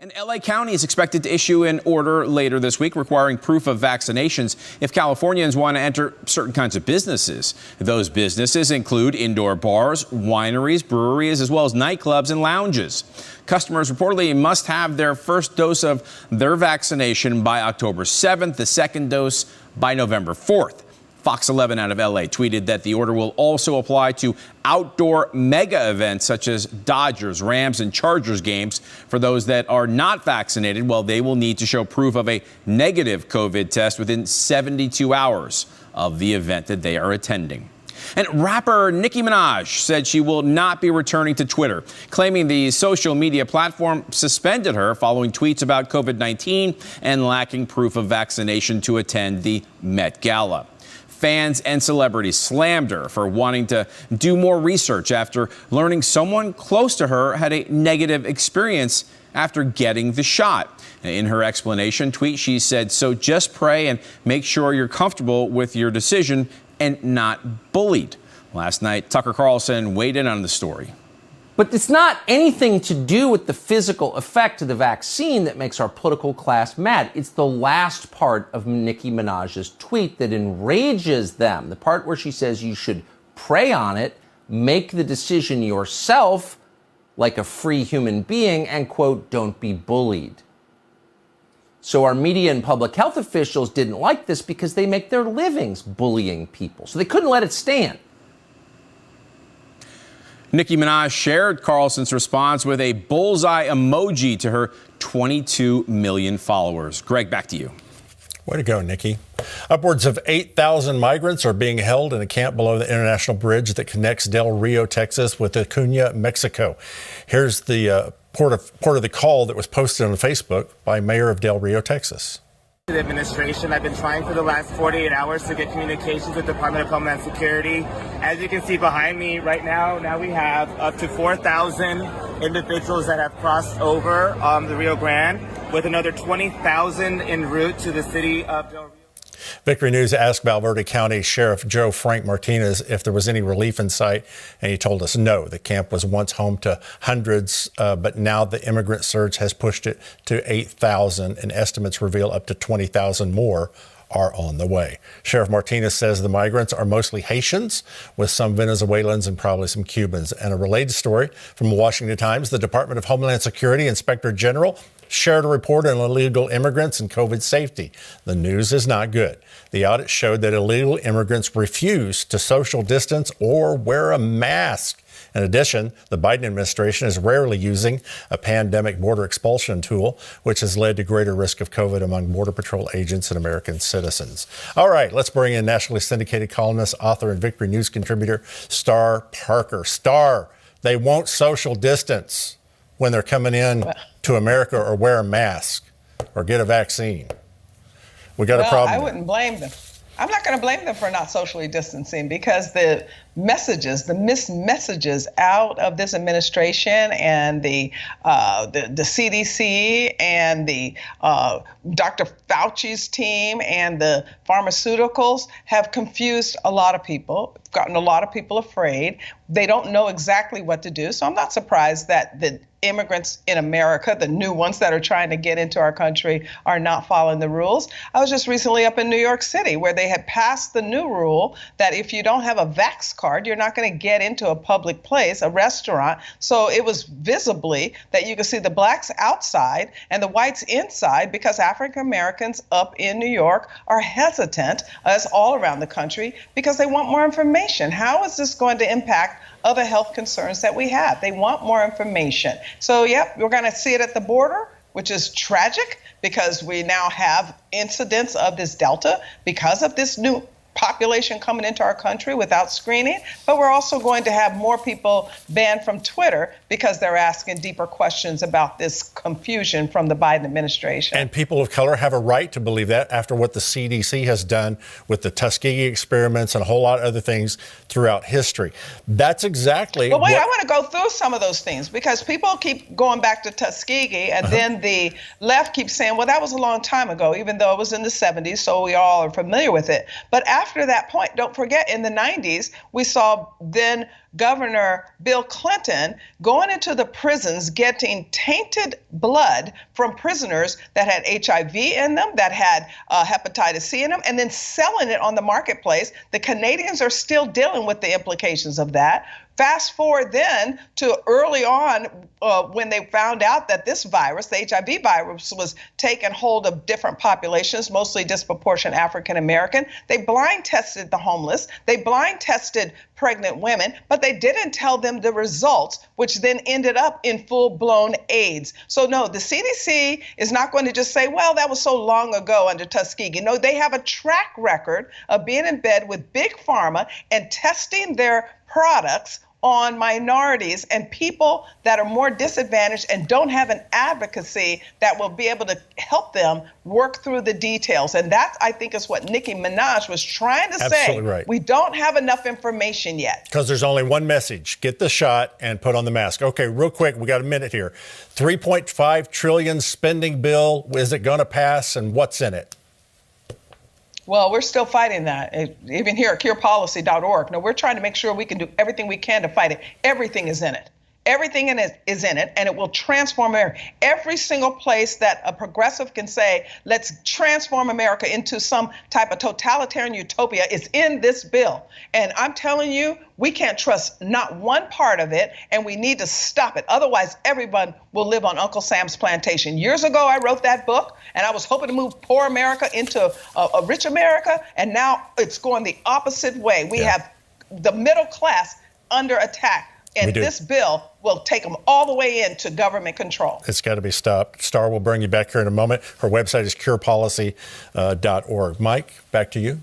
And L.A. County is expected to issue an order later this week requiring proof of vaccinations if Californians want to enter certain kinds of businesses. Those businesses include indoor bars, wineries, breweries, as well as nightclubs and lounges. Customers reportedly must have their first dose of their vaccination by October 7th, the second dose by November 4th. Fox 11 out of L.A. tweeted that the order will also apply to outdoor mega events such as Dodgers, Rams, and Chargers games. For those that are not vaccinated, well, they will need to show proof of a negative COVID test within 72 hours of the event that they are attending. And rapper Nicki Minaj said she will not be returning to Twitter, claiming the social media platform suspended her following tweets about COVID-19 and lacking proof of vaccination to attend the Met Gala. Fans and celebrities slammed her for wanting to do more research after learning someone close to her had a negative experience after getting the shot. In her explanation tweet, she said, "So just pray and make sure you're comfortable with your decision and not bullied." Last night, Tucker Carlson weighed in on the story. But it's not anything to do with the physical effect of the vaccine that makes our political class mad. It's the last part of Nicki Minaj's tweet that enrages them. The part where she says you should pray on it, make the decision yourself like a free human being, and, quote, don't be bullied. So our media and public health officials didn't like this because they make their livings bullying people. So they couldn't let it stand. Nicki Minaj shared Carlson's response with a bullseye emoji to her 22 million followers. Greg, back to you. Way to go, Nikki. Upwards of 8,000 migrants are being held in a camp below the international bridge that connects Del Rio, Texas with Acuña, Mexico. Here's the port of the call that was posted on Facebook by Mayor of Del Rio, Texas. The administration, I've been trying for the last 48 hours to get communications with the Department of Homeland Security. As you can see behind me right now, we have up to 4,000 individuals that have crossed over the Rio Grande, with another 20,000 en route to the city of Del Rio. Victory News asked Valverde County Sheriff Joe Frank Martinez if there was any relief in sight, and he told us no. The camp was once home to hundreds, but now the immigrant surge has pushed it to 8,000, and estimates reveal up to 20,000 more are on the way. Sheriff Martinez says the migrants are mostly Haitians, with some Venezuelans and probably some Cubans. And a related story from the Washington Times, the Department of Homeland Security Inspector General shared a report on illegal immigrants and COVID safety. The news is not good. The audit showed that illegal immigrants refuse to social distance or wear a mask. In addition, the Biden administration is rarely using a pandemic border expulsion tool, which has led to greater risk of COVID among Border Patrol agents and American citizens. All right, let's bring in nationally syndicated columnist, author, and Victory News contributor, Star Parker. Star, they won't social distance when they're coming in to America or wear a mask or get a vaccine. We got a problem. I wouldn't blame them. I'm not going to blame them for not socially distancing, because the messages, the missed messages out of this administration and the CDC and the Dr. Fauci's team and the pharmaceuticals have confused a lot of people, gotten a lot of people afraid. They don't know exactly what to do. So I'm not surprised that the immigrants in America, the new ones that are trying to get into our country, are not following the rules. I was just recently up in New York City, where they had passed the new rule that if you don't have a Vax card, you're not going to get into a public place, a restaurant. So it was visibly that you could see the blacks outside and the whites inside, because African Americans up in New York are hesitant, as all around the country, because they want more information. How is this going to impact other health concerns that we have? They want more information. So, yep, we're going to see it at the border, which is tragic, because we now have incidents of this Delta because of this new population coming into our country without screening. But we're also going to have more people banned from Twitter because they're asking deeper questions about this confusion from the Biden administration. And people of color have a right to believe that after what the CDC has done with the Tuskegee experiments and a whole lot of other things throughout history. That's exactly But wait, I want to go through some of those things, because people keep going back to Tuskegee, and then the left keeps saying, well, that was a long time ago, even though it was in the 70s, so we all are familiar with it. But after after that point, don't forget, in the 90s, we saw then Governor Bill Clinton going into the prisons, getting tainted blood from prisoners that had HIV in them, that had hepatitis C in them, and then selling it on the marketplace. The Canadians are still dealing with the implications of that. Fast forward then to early on when they found out that this virus, the HIV virus, was taking hold of different populations, mostly disproportionate African American. They blind tested the homeless. They blind tested pregnant women, but they didn't tell them the results, which then ended up in full-blown AIDS. So no, the CDC is not going to just say, well, that was so long ago under Tuskegee. No, they have a track record of being in bed with Big Pharma and testing their products on minorities and people that are more disadvantaged and don't have an advocacy that will be able to help them work through the details. And that, I think, is what Nicki Minaj was trying to say. Absolutely right. We don't have enough information yet. Because there's only one message: get the shot and put on the mask. Okay, real quick, we got a minute here. 3.5 trillion spending bill. Is it going to pass, and what's in it? Well, we're still fighting that, even here at curepolicy.org. No, we're trying to make sure we can do everything we can to fight it. Everything is in it. Everything in it is in it, and it will transform America. Every single place that a progressive can say, let's transform America into some type of totalitarian utopia, is in this bill. And I'm telling you, we can't trust not one part of it, and we need to stop it. Otherwise, everyone will live on Uncle Sam's plantation. Years ago, I wrote that book, and I was hoping to move poor America into a rich America, and now it's going the opposite way. We have the middle class under attack. And this bill will take them all the way into government control. It's got to be stopped. Star will bring you back here in a moment. Her website is curepolicy.org. Mike, back to you.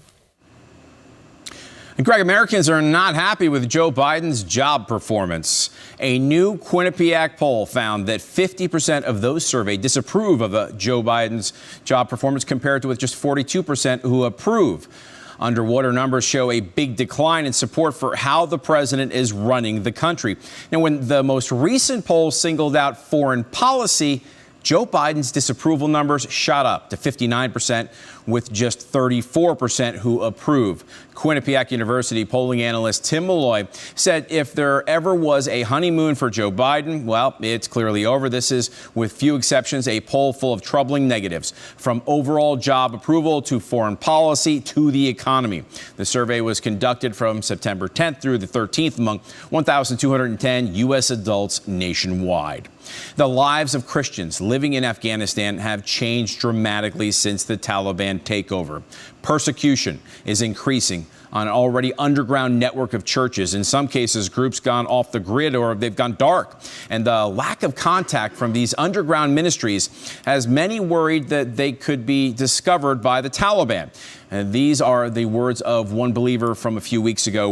And Greg, Americans are not happy with Joe Biden's job performance. A new Quinnipiac poll found that 50% of those surveyed disapprove of Joe Biden's job performance, compared to with just 42% who approve. Underwater numbers show a big decline in support for how the president is running the country. Now, when the most recent poll singled out foreign policy, Joe Biden's disapproval numbers shot up to 59%, with just 34% who approve. Quinnipiac University polling analyst Tim Malloy said if there ever was a honeymoon for Joe Biden, well, it's clearly over. This is, with few exceptions, a poll full of troubling negatives, from overall job approval to foreign policy to the economy. The survey was conducted from September 10th through the 13th among 1,210 U.S. adults nationwide. The lives of Christians living in Afghanistan have changed dramatically since the Taliban takeover. Persecution is increasing on an already underground network of churches. In some cases, groups gone off the grid or they've gone dark. And the lack of contact from these underground ministries has many worried that they could be discovered by the Taliban. And these are the words of one believer from a few weeks ago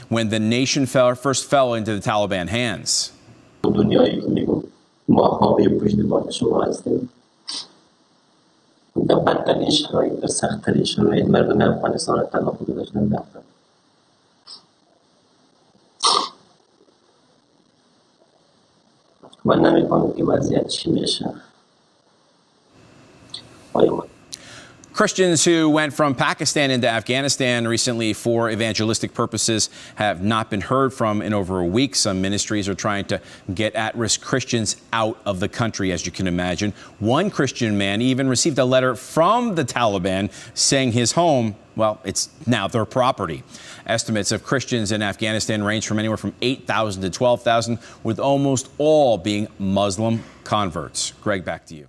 when the nation first fell into the Taliban hands. بدترین شرایط و سخت‌ترین شرایط مردم افغانستان رو تنها گذاشتن رفتن. من نمی‌فهمم که وضعیت چی میشه. Christians who went from Pakistan into Afghanistan recently for evangelistic purposes have not been heard from in over a week. Some ministries are trying to get at-risk Christians out of the country, as you can imagine. One Christian man even received a letter from the Taliban saying his home, well, it's now their property. Estimates of Christians in Afghanistan range from anywhere from 8,000 to 12,000, with almost all being Muslim converts. Greg, back to you.